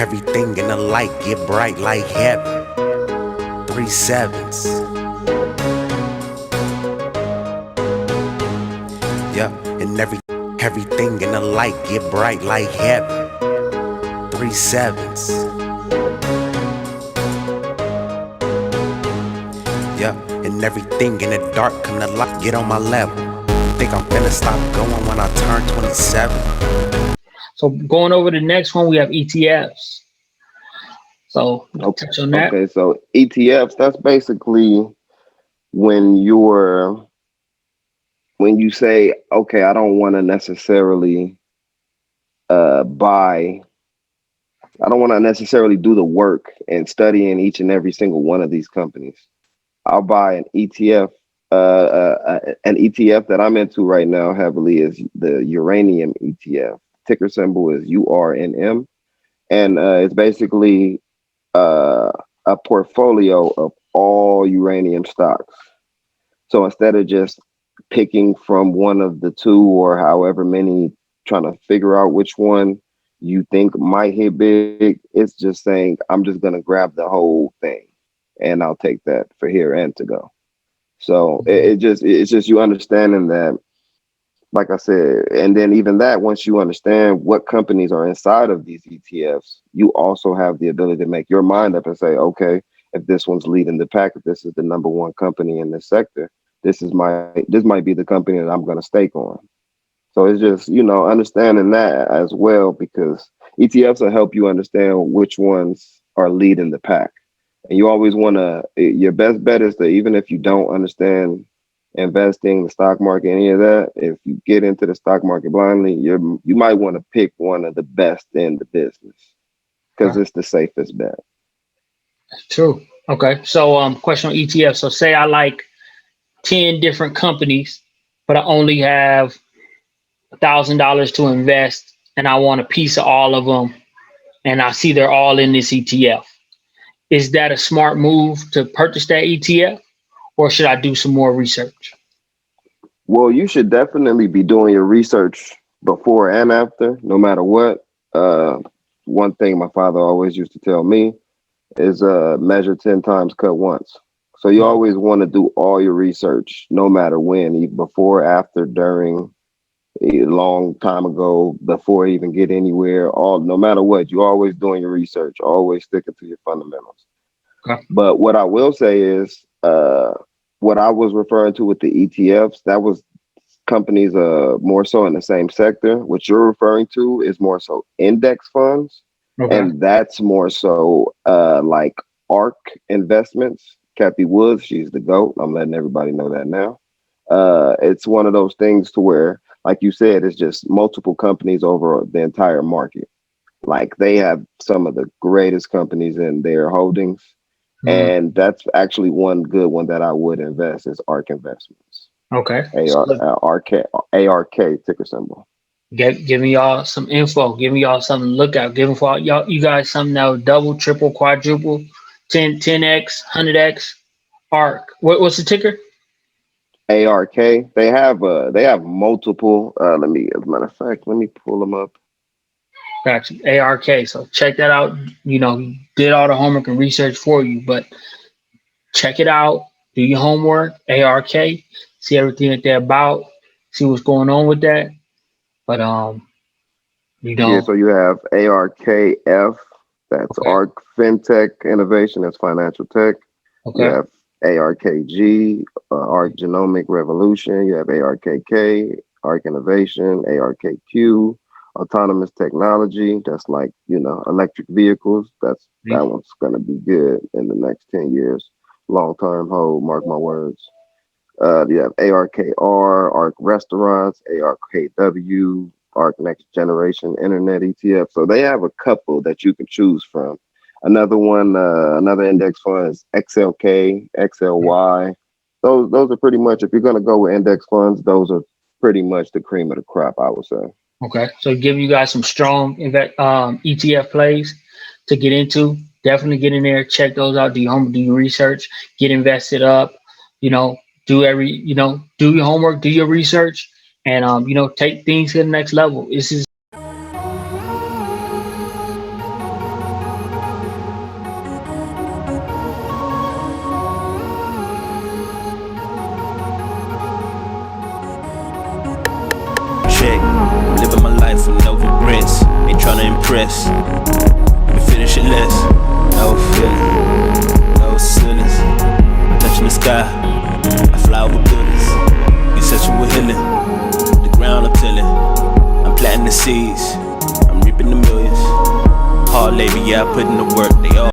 everything in the light get bright like heaven. 3 sevens. Yeah, and everything in the light get bright like heaven. 3 sevens. Yeah, and everything in the dark come to light. Get on my level. Think I'm finna stop going when I turn 27. So going over the next one, we have ETFs. So touch on that. Okay, so ETFs, that's basically when you say, okay, I don't want to necessarily buy, I don't want to necessarily do the work and study in each and every single one of these companies. I'll buy an ETF. An ETF that I'm into right now heavily is the uranium ETF. Ticker symbol is URNM, and it's basically a portfolio of all uranium stocks. So instead of just picking from one of the two or however many, trying to figure out which one you think might hit big, it's just saying, I'm just going to grab the whole thing and I'll take that for here and to go. So it's just you understanding that, like I said, and then even that, once you understand what companies are inside of these ETFs, you also have the ability to make your mind up and say, okay, if this one's leading the pack, if this is the number one company in this sector, this might be the company that I'm going to stake on. So it's just, understanding that as well, because ETFs will help you understand which ones are leading the pack. And you always want to, your best bet is to, even if you don't understand investing, the stock market, any of that, if you get into the stock market blindly, you might want to pick one of the best in the business because it's the safest bet. True. Okay. So question on ETF. So say I like 10 different companies, but I only have $1,000 to invest and I want a piece of all of them. And I see they're all in this ETF. Is that a smart move to purchase that ETF, or should I do some more research? Well, you should definitely be doing your research before and after, no matter what. One thing my father always used to tell me is measure 10 times, cut once. So you always want to do all your research, no matter when, before, after, during, a long time ago, before you even get anywhere, no matter what, you're always doing your research, always sticking to your fundamentals. Okay. But what I will say is, what I was referring to with the ETFs, that was companies more so in the same sector. What you're referring to is more so index funds. Okay. And that's more so like ARK Investments. Kathy Woods, she's the GOAT. I'm letting everybody know that now. It's one of those things to where, like you said, it's just multiple companies over the entire market. Like they have some of the greatest companies in their holdings. And that's actually one good one that I would invest is ARK Investments. Okay. ARK ticker symbol. Give me y'all some info. Give me y'all something to look at. Give you guys something that would double, triple, quadruple, 10x, 100x. ARK. What's the ticker? ARK. They have multiple. As a matter of fact, let me pull them up. Gotcha. ARK. So check that out. Did all the homework and research for you, but check it out. Do your homework. ARK. See everything that they're about. See what's going on with that. But Yeah. So you have ARKF. That's okay. ARK FinTech Innovation. That's financial tech. Okay. You have ARKG, ARK Genomic Revolution. You have ARKK, ARK Innovation, ARKQ. Autonomous technology, that's like, electric vehicles. That one's going to be good in the next 10 years. Long-term hold, mark my words. You have ARKR, ARK Restaurants, ARKW, ARK Next Generation Internet ETF. So they have a couple that you can choose from. Another one, another index fund is XLK, XLY. Those are pretty much, if you're going to go with index funds, those are pretty much the cream of the crop, I would say. Okay, so give you guys some strong ETF plays to get into. Definitely get in there, check those out, do your research, get invested up, do your homework, do your research, and take things to the next level. This is check. I'm living my life with no regrets. Ain't tryna impress. We finish it less. No feeling, no ceilings. Touching the sky, I fly over buildings. You said you were healing. The ground I'm tilling. I'm planting the seeds. I'm reaping the millions. Hard labor, yeah, I put in the work. They all